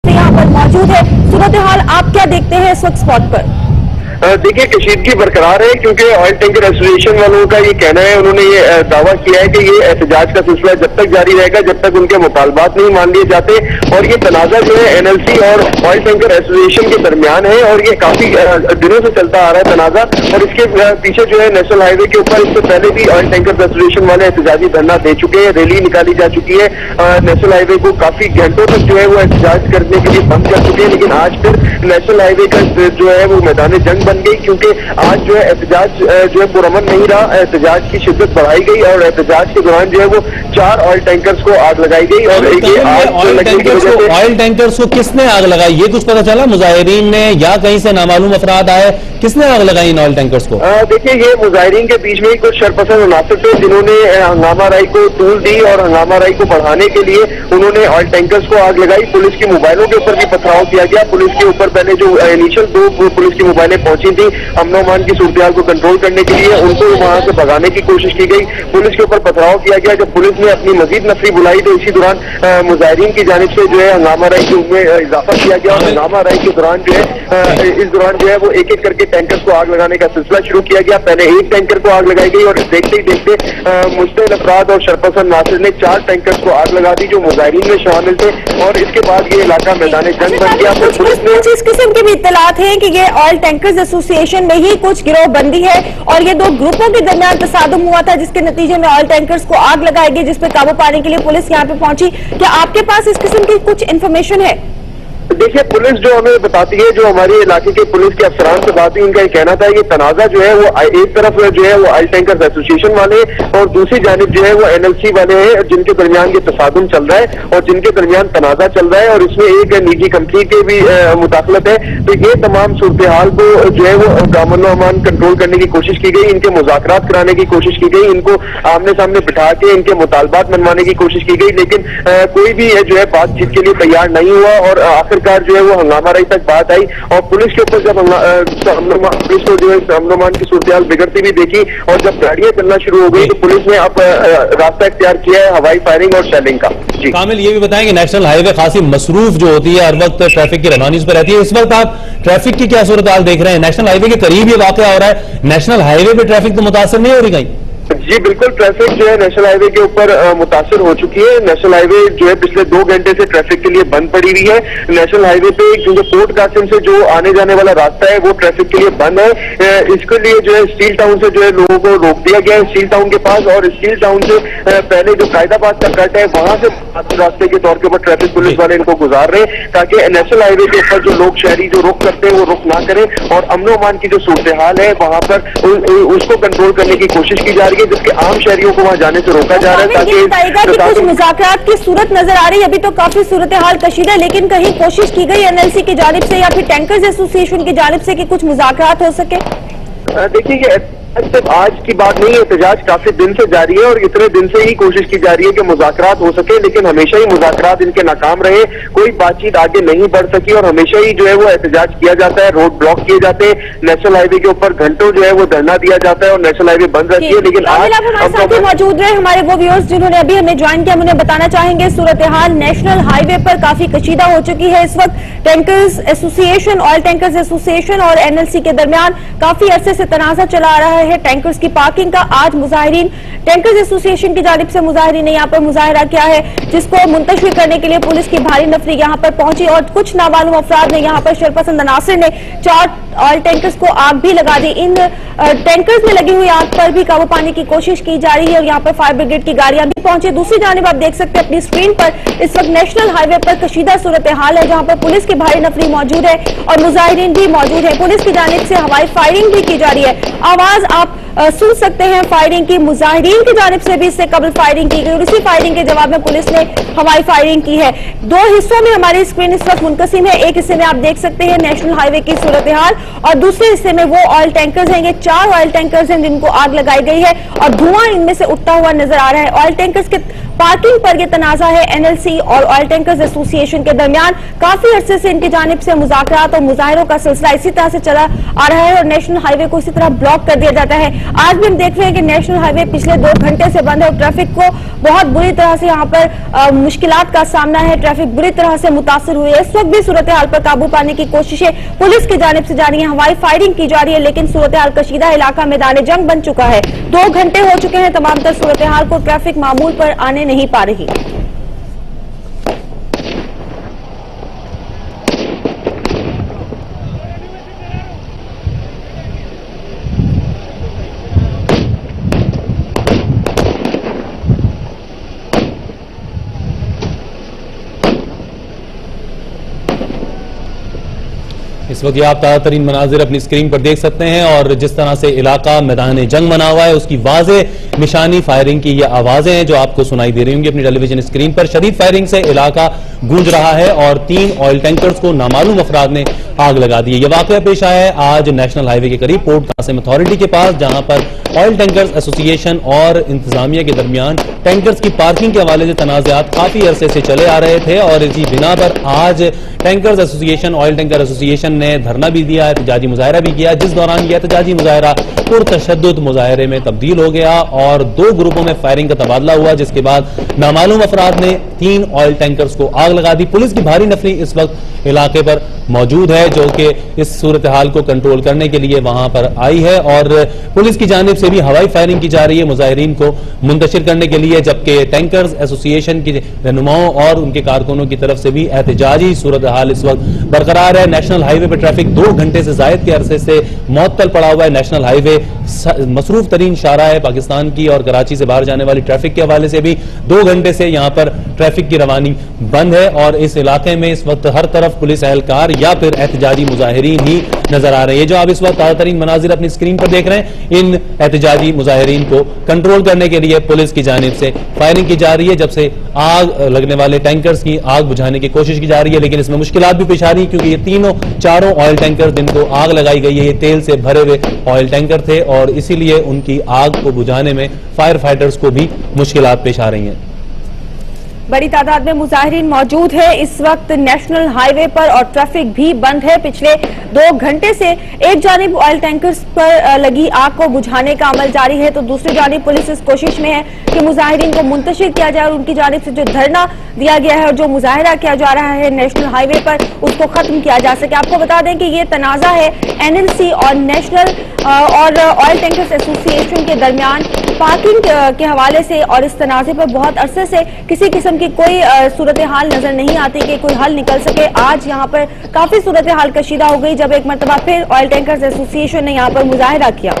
से यहाँ पर मौजूद है। सूरत हाल आप क्या देखते हैं इस वक्त स्पॉट पर? देखिए, कशीदगी बरकरार है क्योंकि ऑयल टैंकर एसोसिएशन वालों का ये कहना है, उन्होंने ये दावा किया है कि ये एहतजाज का सिलसिला जब तक जारी रहेगा जब तक उनके मुतालबात नहीं मान लिए जाते। और ये तनाजा जो है एनएलसी और ऑयल टैंकर एसोसिएशन के दरमियान है और ये काफी दिनों से चलता आ रहा है तनाजा। और इसके पीछे जो है नेशनल हाईवे के ऊपर इससे पहले भी ऑयल टैंकर एसोसिएशन वाले एहतजाजी धरना दे चुके हैं, रैली निकाली जा चुकी है। नेशनल हाईवे को काफी घंटों तक जो है वो एहतजाज करने के लिए बंद कर चुके हैं, लेकिन आज फिर नेशनल हाईवे का जो है वो मैदान जंग बन गई क्योंकि आज जो है एहतजाज जो है पुरअमन नहीं रहा। एहतजाज की शिद्दत बढ़ाई गई और एहतजाज के दौरान जो है वो 4 ऑयल टैंकर्स को आग लगाई गई। और ऑयल टैंकर्स को किसने आग लगाई, ये कुछ पता चला? मुजाहिरीन ने या कहीं से नामालूम अफराद आए? किसने आग लगाई इन ऑयल टैंकर्स को? देखिए, ये मुजाहिरीन के बीच में कुछ शरपसंद मुनासिब थे जिन्होंने हंगामा राई को टूल दी और हंगामा राई को बढ़ाने के लिए उन्होंने ऑयल टैंकर्स को आग लगाई। पुलिस की मोबाइलों के ऊपर भी पथराव किया गया। पुलिस के ऊपर पहले जो इनिशियल 2 पुलिस की मोबाइलें पहुंची थी अमन-ओ-अमान की सूरत को कंट्रोल करने के लिए, उनको वहां से भगाने की कोशिश की गई। पुलिस के ऊपर पथराव किया गया। जब पुलिस ने अपनी मजीद नफरी बुलाई तो इसी दौरान मुजाहिरीन की जानिब से जो है हंगामा राई में इजाफा किया गया। और हंगामा राई के दौरान जो है इस दौरान जो है वो एक एक करके टैंकर को आग लगाने का सिलसिला शुरू किया गया। पहले एक टैंकर को आग लगाई गई और देखते ही देखते मुस्तैल अफराद और शरपसंद नासिर ने 4 टैंकर्स को आग लगा दी जो मुजाहिरीन में शामिल थे। और इसके बाद ये इलाका मैदान जंग बन गया। पुलिस ने इस किस्म के भी इत्तलात हैं कि ये ऑयल टैंकर्स एसोसिएशन में ही कुछ गिरोहबंदी है और ये 2 ग्रुपों के दरमियान तसादुम हुआ था जिसके नतीजे में ऑयल टैंकर्स को आग लगाई गई, जिस पर काबू पाने के लिए पुलिस यहाँ पे पहुंची। क्या आपके पास इस किस्म की कुछ इन्फॉर्मेशन है? देखिए, पुलिस जो हमें बताती है, जो हमारे इलाके के पुलिस के अफसरान से बात हुई, उनका ये कहना था कि तनाजा जो है वो एक तरफ जो है वो ऑयल टैंकर्स एसोसिएशन वाले और दूसरी जानिब जो है वो एनएलसी वाले हैं जिनके दरमियान ये तसादुम चल रहा है और जिनके दरमियान तनाजा चल रहा है और इसमें एक निजी कंपनी के भी मुदाखलत है। तो ये तमाम सूरत हाल को जो है वो अमन-ओ-अमान कंट्रोल करने की कोशिश की गई, इनके मुज़ाकरात कराने की कोशिश की गई, इनको आमने सामने बिठा के इनके मुतालबात मनवाने की कोशिश की गई, लेकिन कोई भी जो है बातचीत के लिए तैयार नहीं हुआ। और आखिरकार जो है वो हंगामा राई तक बात आई और पुलिस के ऊपर जब पुलिस को जो है अमन-ओ-अमान की सूरत बिगड़ती भी देखी और जब गाड़ियां चलना शुरू हो गई तो पुलिस ने अब रास्ता इख्तियार किया है हवाई फायरिंग और शेलिंग का। जी कामिल, ये भी बताएं कि नेशनल हाईवे खासी मसरूफ जो होती है, हर वक्त ट्रैफिक की रवानी पर रहती है। इस वक्त आप ट्रैफिक की क्या सूरत हाल देख रहे हैं? नेशनल हाईवे के करीब ये वाकया हो रहा है, नेशनल हाईवे पे ट्रैफिक तो मुतासर नहीं हो रही कहीं? जी बिल्कुल, ट्रैफिक जो है नेशनल हाईवे के ऊपर मुतासर हो चुकी है। नेशनल हाईवे जो है पिछले 2 घंटे से ट्रैफिक के लिए बंद पड़ी हुई है। नेशनल हाईवे पे क्योंकि पोर्ट कासिम से जो आने जाने वाला रास्ता है वो ट्रैफिक के लिए बंद है। इसके लिए जो है स्टील टाउन से जो है लोगों को रोक दिया गया है स्टील टाउन के पास, और स्टील टाउन से पहले जो कायदाबाद का कट है वहां से रास्ते के तौर के ऊपर ट्रैफिक पुलिस वाले इनको गुजार रहे हैं ताकि नेशनल हाईवे के ऊपर जो लोग शहरी जो रुक करते हैं वो रुक ना करें और अमन-ओ-अमान की जो सूरत हाल है वहां पर उसको कंट्रोल करने की कोशिश की जा रही है, जिसके आम शहरियों को वहां जाने से रोका जा रहा है। ताकि कुछ मुज़ाकरात की सूरत नजर आ रही है, अभी तो काफी सूरत हाल कशीदा है, लेकिन कहीं कोशिश की गई एनएलसी की जानिब से या फिर टैंकर्स एसोसिएशन की जानिब से कि कुछ मुज़ाकरात हो सके? देखिए, सिर्फ आज की बात नहीं है, एहतजाज काफी दिन से जारी है और इतने दिन से ही कोशिश की जा रही है कि मुज़ाकरात हो सके, लेकिन हमेशा ही मुज़ाकरात इनके नाकाम रहे, कोई बातचीत आगे नहीं बढ़ सकी और हमेशा ही जो है वो एहतजाज किया जाता है, रोड ब्लॉक किए जाते हैं, नेशनल हाईवे के ऊपर घंटों जो है वो धरना दिया जाता है और नेशनल हाईवे बंद रहती है। लेकिन आज हमारे साथ मौजूद रहे हमारे वो व्यूअर्स जिन्होंने अभी हमें ज्वाइन किया, उन्हें बताना चाहेंगे सूरत हाल नेशनल हाईवे पर काफी कशीदा हो चुकी है। इस वक्त tankers association, oil tankers association और एनएलसी के दरमियान काफी अरसे से तनाजा चला आ रहा है टैंकर्स की पार्किंग का। आज मुजाहिरीन टैंकर्स एसोसिएशन की जानिब से मुजाहिरीन ने यहाँ पर मुजाहिरा किया है, जिसको मुंतशिर करने के लिए पुलिस की भारी नफरी यहाँ पर पहुंची और कुछ नामालूम अफराद ने यहाँ पर शरपसंद अनासिर ने 4 ऑयल टैंकर्स को आग भी लगा दी। इन टैंकर्स में लगी हुई आग पर भी काबू पाने की कोशिश की जा रही है और यहाँ पर फायर ब्रिगेड की गाड़ियां भी पहुंची। दूसरी जानिब आप देख सकते हैं अपनी स्क्रीन पर इस वक्त नेशनल हाईवे पर कशीदा सूरत हाल है, जहाँ पर पुलिस की भारी नफरी मौजूद है और मुजाहिरीन भी मौजूद है। पुलिस की जानिब से हवाई फायरिंग भी की जा रही है, आवाज आप सुन सकते हैं फायरिंग की। मुजाहिरीन की जानिब से भी इससे कबल फायरिंग की गई और इसी फायरिंग के जवाब में पुलिस ने हवाई फायरिंग की है। 2 हिस्सों में हमारी स्क्रीन इस वक्त मुनकसिम है, एक हिस्से में आप देख सकते हैं नेशनल हाईवे की सूरत हाल और दूसरे हिस्से में वो ऑयल टैंकर्स हैं। ये 4 ऑयल टैंकर्स हैं जिनको आग लगाई गई है और धुआं इनमें से उठता हुआ नजर आ रहा है। ऑयल टैंकर्स के पार्किंग पर यह तनाजा है एनएलसी और ऑयल टैंकर्स एसोसिएशन के दरमियान। काफी अरसे से इनकी जानिब से मुज़ाकरात और मुजाहिरों का सिलसिला इसी तरह से चला आ रहा है और नेशनल हाईवे को इसी तरह ब्लॉक कर दिया जाता है। आज भी हम देख रहे हैं कि नेशनल हाईवे पिछले 2 घंटे से बंद है और ट्रैफिक को बहुत बुरी तरह से यहाँ पर मुश्किलात का सामना है। ट्रैफिक बुरी तरह से मुतासर हुई है। इस वक्त भी सूरत हाल पर काबू पाने की कोशिशें पुलिस की जानिब से जारी है, हवाई फायरिंग की जा रही है, लेकिन सूरत हाल कशीदा इलाका मैदान जंग बन चुका है। 2 घंटे हो चुके हैं, तमाम तर सूरत हाल को ट्रैफिक मामूल पर आने नहीं पा रही। इस वक्त आप ताज़ा तरीन मनाजिर अपनी स्क्रीन पर देख सकते हैं और जिस तरह से इलाका मैदान जंग बना हुआ है उसकी वाज़े निशानी फायरिंग की ये आवाजें हैं जो आपको सुनाई दे रही होंगी अपनी टेलीविजन स्क्रीन पर। शदीद फायरिंग से इलाका गूंज रहा है और 3 ऑयल टैंकर्स को नामालूम अफराद ने आग लगा दी है। यह वाकया पेश आया है आज नेशनल हाईवे के करीब पोर्ट कासिम अथॉरिटी के पास, जहां पर ऑयल टैंकर्स एसोसिएशन और इंतजामिया के दरमियान टैंकर्स की पार्किंग के हवाले से तनाज़ात काफी अरसे से चले आ रहे थे और इसी बिना पर आज tankers association, oil tanker association ने धरना भी दिया, एहतजाजी मुजाहरा भी किया, जिस दौरान यह एहतजाजी मुजाहरा पुरतशद्दुद मुजाहरे में तब्दील हो गया और 2 ग्रुपों में फायरिंग का तबादला हुआ, जिसके बाद नामालूम अफराद ने 3 ऑयल टैंकर्स को आग लगा दी। पुलिस की भारी नफरी इस वक्त इलाके पर मौजूद है जो कि इस सूरत हाल को कंट्रोल करने के लिए वहां पर आई है और पुलिस की जानिब से भी हवाई फायरिंग की जा रही है मुजाहिरीन को मुंतशिर करने के लिए, जबकि टैंकर्स एसोसिएशन की रहनुमाओं और उनके कारकुनों की तरफ से भी एहतजाजी सूरत हाल इस वक्त बरकरार है। नेशनल हाईवे पर ट्रैफिक 2 घंटे से जायद के अरसे से मुअत्तल पड़ा हुआ है। नेशनल हाईवे मसरूफ तरीन शाहरा है पाकिस्तान की और कराची से बाहर जाने वाली ट्रैफिक के हवाले से भी 2 घंटे से यहाँ पर ट्रैफिक की रवानी बंद है और इस इलाके में इस वक्त हर तरफ पुलिस एहलकार या फिर एहतजाजी मुजाहिरीन ही नजर आ रहे हैं। जो आप इस वक्त ताज़ा तरीन मनाजिर अपनी स्क्रीन पर देख रहे हैं, इन एहतजाजी मुजाहिरीन को कंट्रोल करने के लिए पुलिस की जानिब से फायरिंग की जा रही है। जब से आग लगने वाले टैंकर्स की आग बुझाने की कोशिश की जा रही है, लेकिन इसमें मुश्किलात भी पेश आ रही है क्योंकि ये 4 ऑयल टैंकर जिनको आग लगाई गई है ये तेल से भरे हुए ऑयल टैंकर थे और इसीलिए उनकी आग को बुझाने में फायर फाइटर्स को भी मुश्किलात पेश आ रही हैं। बड़ी तादाद में मुजाहिरीन मौजूद है इस वक्त नेशनल हाईवे पर और ट्रैफिक भी बंद है। पिछले 2 घंटे से एक जानिब ऑयल टैंकर्स पर लगी आग को बुझाने का अमल जारी है तो दूसरी जानिब पुलिस इस कोशिश में है कि मुजाहिरीन को मुंतशिर किया जाए और उनकी जानिब से जो धरना दिया गया है और जो मुजाहिरा किया जा रहा है नेशनल हाईवे पर उसको खत्म किया जा सके। आपको बता दें कि ये तनाजा है NLC और नेशनल और ऑयल टैंकर्स एसोसिएशन के दरमियान पार्किंग के हवाले से और इस तनाजे पर बहुत अरसे से किसी किस्म की कोई सूरत हाल नजर नहीं आती कि कोई हल निकल सके। आज यहाँ पर काफी सूरत हाल कशीदा हो गई जब एक मरतबा फिर ऑयल टैंकर्स एसोसिएशन ने यहाँ पर मुजाहिरा किया।